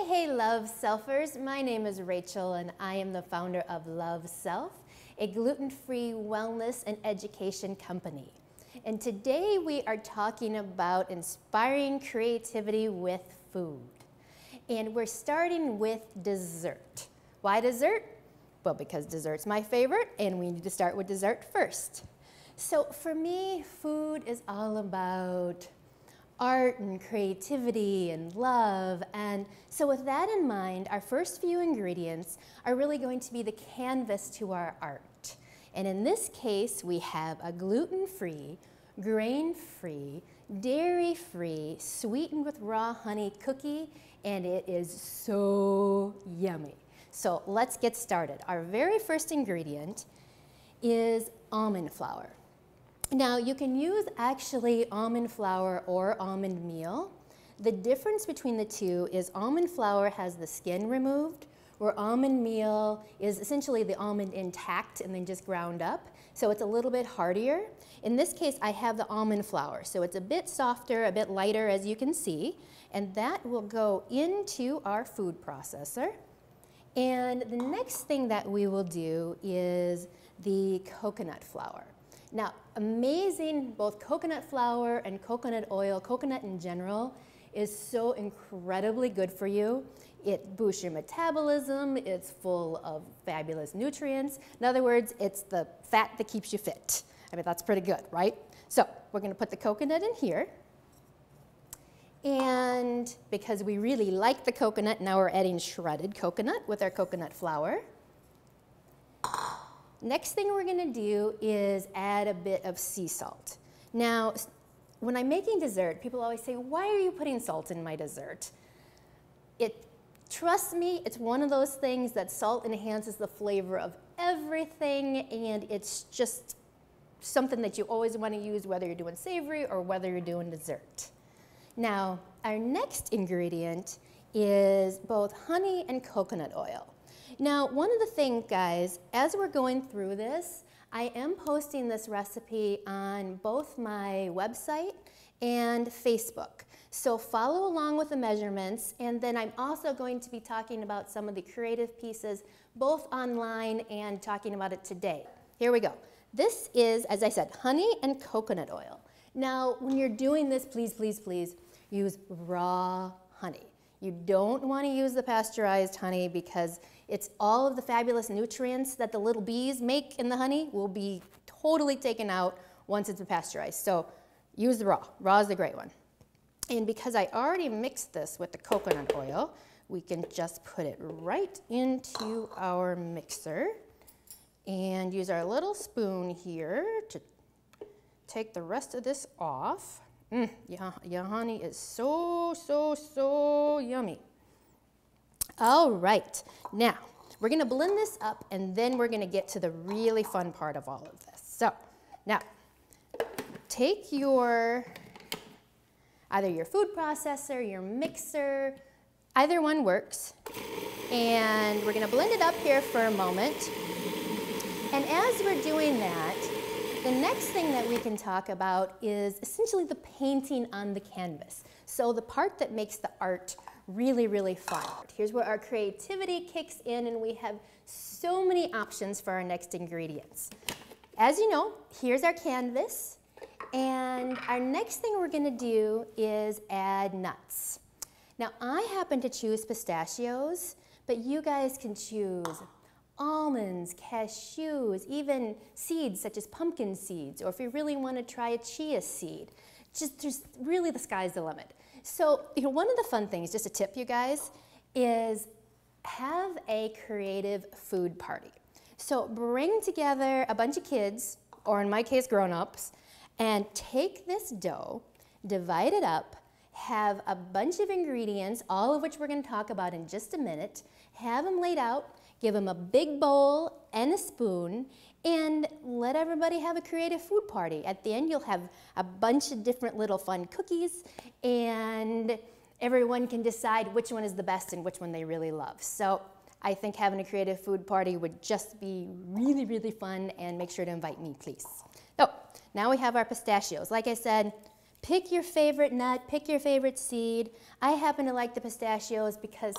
Hey, Love Selfers. My name is Rachel and I am the founder of LoveSelf, a gluten-free wellness and education company. And today we are talking about inspiring creativity with food. And we're starting with dessert. Why dessert? Well, because dessert's my favorite and we need to start with dessert first. So for me, food is all about art and creativity and love. And so with that in mind, our first few ingredients are really going to be the canvas to our art. And in this case, we have a gluten-free, grain-free, dairy-free, sweetened with raw honey cookie, and it is so yummy. So let's get started. Our very first ingredient is almond flour. Now, you can use actually almond flour or almond meal. The difference between the two is almond flour has the skin removed, where almond meal is essentially the almond intact and then just ground up. So it's a little bit hardier. In this case, I have the almond flour. So it's a bit softer, a bit lighter, as you can see. And that will go into our food processor. And the next thing that we will do is the coconut flour. Now, amazing, both coconut flour and coconut oil, coconut in general, is so incredibly good for you. It boosts your metabolism, it's full of fabulous nutrients. In other words, it's the fat that keeps you fit. I mean, that's pretty good, right? So, we're gonna put the coconut in here. And because we really like the coconut, now we're adding shredded coconut with our coconut flour. Next thing we're gonna do is add a bit of sea salt. Now, when I'm making dessert, people always say, why are you putting salt in my dessert? Trust me, it's one of those things that salt enhances the flavor of everything, and it's just something that you always wanna use whether you're doing savory or whether you're doing dessert. Now, our next ingredient is both honey and coconut oil. Now, one of the things, guys, as we're going through this, I am posting this recipe on both my website and Facebook. So follow along with the measurements, and then I'm also going to be talking about some of the creative pieces, both online and talking about it today. Here we go. This is, as I said, honey and coconut oil. Now, when you're doing this, please, please, please use raw honey. You don't want to use the pasteurized honey because it's all of the fabulous nutrients that the little bees make in the honey will be totally taken out once it's been pasteurized. So use the raw. Raw is the great one. And because I already mixed this with the coconut oil, we can just put it right into our mixer and use our little spoon here to take the rest of this off. Your honey is so, so, so yummy. All right, now we're gonna blend this up and then we're gonna get to the really fun part of all of this. So now, take either your food processor, your mixer, either one works, and we're gonna blend it up here for a moment. And as we're doing that, the next thing that we can talk about is essentially the painting on the canvas. So the part that makes the art really, really fun. Here's where our creativity kicks in and we have so many options for our next ingredients. As you know, here's our canvas, and our next thing we're gonna do is add nuts. Now, I happen to choose pistachios, but you guys can choose almonds, cashews, even seeds such as pumpkin seeds, or if you really want to try a chia seed. Just really the sky's the limit. So, one of the fun things, just a tip, you guys, is have a creative food party. So bring together a bunch of kids, or in my case, grown-ups, and take this dough, divide it up, have a bunch of ingredients, all of which we're going to talk about in just a minute, have them laid out, give them a big bowl and a spoon, and let everybody have a creative food party. At the end, you'll have a bunch of different little fun cookies, and everyone can decide which one is the best and which one they really love. So I think having a creative food party would just be really, really fun, and make sure to invite me, please. So now we have our pistachios. Like I said, Pick your favorite nut, pick your favorite seed. I happen to like the pistachios because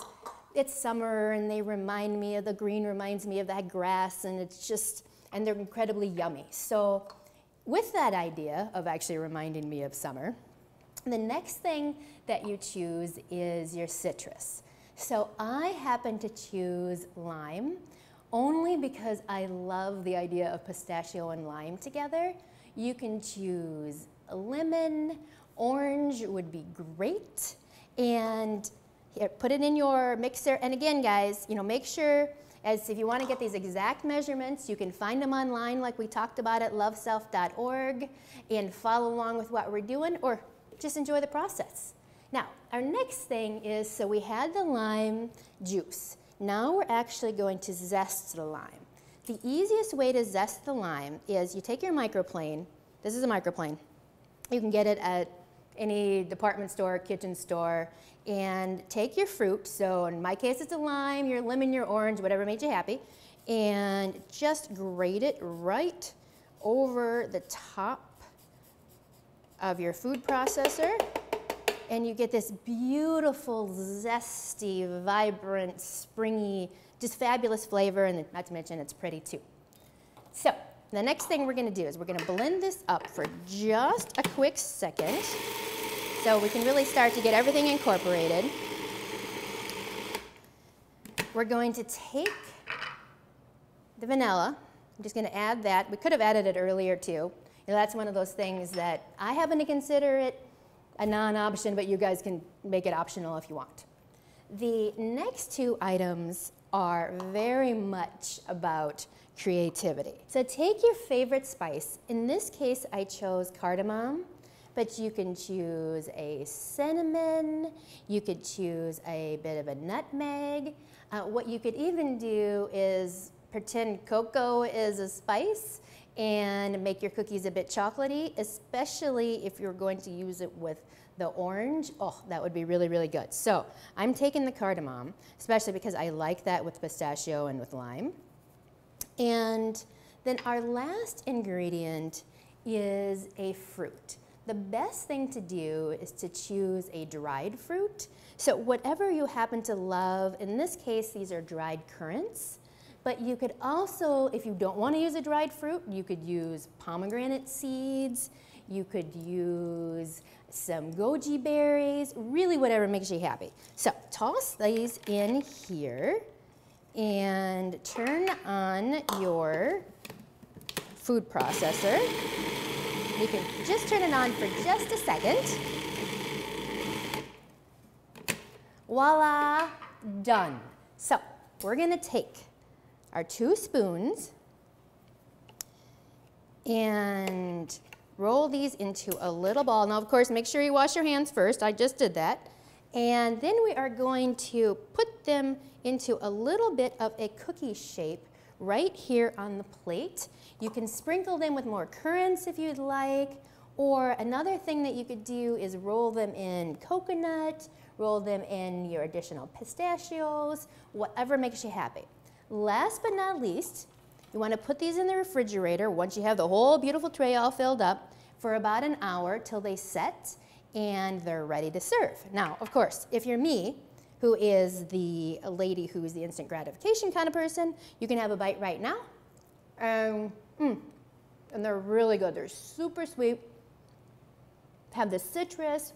it's summer and they remind me of, the green reminds me of that grass, and it's just, and they're incredibly yummy. So with that idea of actually reminding me of summer, the next thing that you choose is your citrus. So I happen to choose lime only because I love the idea of pistachio and lime together. You can choose a lemon, orange would be great. And here, put it in your mixer. And again, guys, make sure, as if you want to get these exact measurements, you can find them online like we talked about at loveself.org and follow along with what we're doing, or just enjoy the process. Now, our next thing is, so we had the lime juice. Now we're actually going to zest the lime. The easiest way to zest the lime is you take your microplane. This is a microplane. You can get it at any department store, kitchen store, and take your fruit. So in my case, it's a lime, your lemon, your orange, whatever made you happy, and just grate it right over the top of your food processor, and you get this beautiful, zesty, vibrant, springy, just fabulous flavor, and not to mention it's pretty too. So the next thing we're going to do is we're going to blend this up for just a quick second so we can really start to get everything incorporated. We're going to take the vanilla. I'm just going to add that. We could have added it earlier too. That's one of those things that I happen to consider it a non-option, but you guys can make it optional if you want. The next two items are very much about creativity. So take your favorite spice. In this case, I chose cardamom, but you can choose a cinnamon, you could choose a bit of a nutmeg. What you could even do is pretend cocoa is a spice and make your cookies a bit chocolatey, especially if you're going to use it with the orange. Oh, that would be really, really good. So I'm taking the cardamom, especially because I like that with pistachio and with lime. And then our last ingredient is a fruit. The best thing to do is to choose a dried fruit. So whatever you happen to love, in this case, these are dried currants. But you could also, if you don't want to use a dried fruit, you could use pomegranate seeds, you could use some goji berries, really whatever makes you happy. So toss these in here and turn on your food processor. You can just turn it on for just a second. Voila, done. So we're going to take our 2 spoons and roll these into a little ball. Now, of course, make sure you wash your hands first. I just did that. And then we are going to put them into a little bit of a cookie shape right here on the plate. You can sprinkle them with more currants if you'd like, or another thing that you could do is roll them in coconut, roll them in your additional pistachios, whatever makes you happy. Last but not least, you want to put these in the refrigerator once you have the whole beautiful tray all filled up for about an hour till they set and they're ready to serve. Now, of course, if you're me, who is the lady who is the instant gratification kind of person, you can have a bite right now. And they're really good. They're super sweet, have the citrus,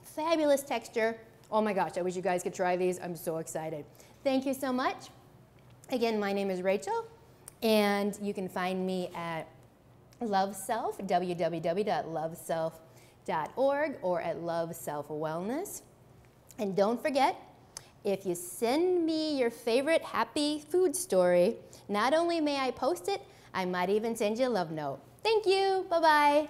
fabulous texture. Oh my gosh, I wish you guys could try these. I'm so excited. Thank you so much. Again, my name is Rachel, and you can find me at LoveSelf, www.loveself.org, or at LoveSelf Wellness. And don't forget, if you send me your favorite happy food story, not only may I post it, I might even send you a love note. Thank you. Bye-bye.